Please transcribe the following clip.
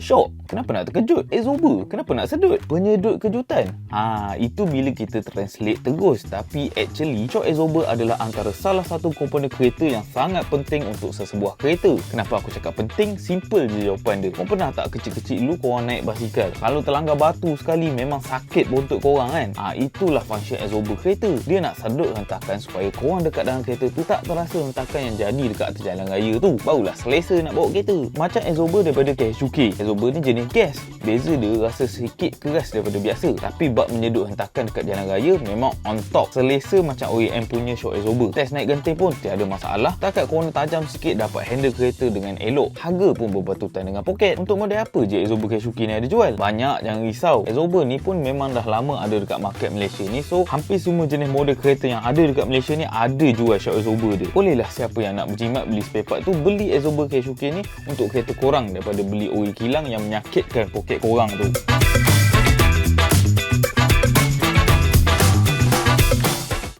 Shock, kenapa nak terkejut? Absorber, kenapa nak sedut? Penyedut kejutan. Itu bila kita translate terus. Tapi actually, shock absorber adalah antara salah satu komponen kereta yang sangat penting untuk sesebuah kereta. Kenapa aku cakap penting? Simple je jawapan dia. Korang pernah tak kecil-kecil dulu korang naik basikal? Kalau terlanggar batu sekali memang sakit bontot korang kan? Itulah function absorber kereta. Dia nak sedut hentakan supaya korang dekat dalam kereta tu tak terasa hentakan yang jadi dekat atas jalan raya tu. Barulah selesa nak bawa kereta. Macam absorber daripada KSUK. Absorber ni jenis gas. Beza dia rasa sedikit keras daripada biasa. Tapi bab menyedut hentakan dekat jalan raya memang on top. Selesa macam OEM punya shock absorber. Test naik genting pun tiada masalah. Takat corner tajam sikit dapat handle kereta dengan elok. Harga pun berbatutan dengan poket. Untuk model apa je absorber KSUK ni ada jual? Banyak, jangan risau. Absorber ni pun memang dah lama ada dekat market Malaysia ni. So hampir semua jenis model kereta yang ada dekat Malaysia ni ada jual shock absorber dia. Bolehlah siapa yang nak berjimat beli spare part tu beli absorber KSUK ni untuk kereta korang daripada beli oil kilang yang menyakitkan poket korang tu.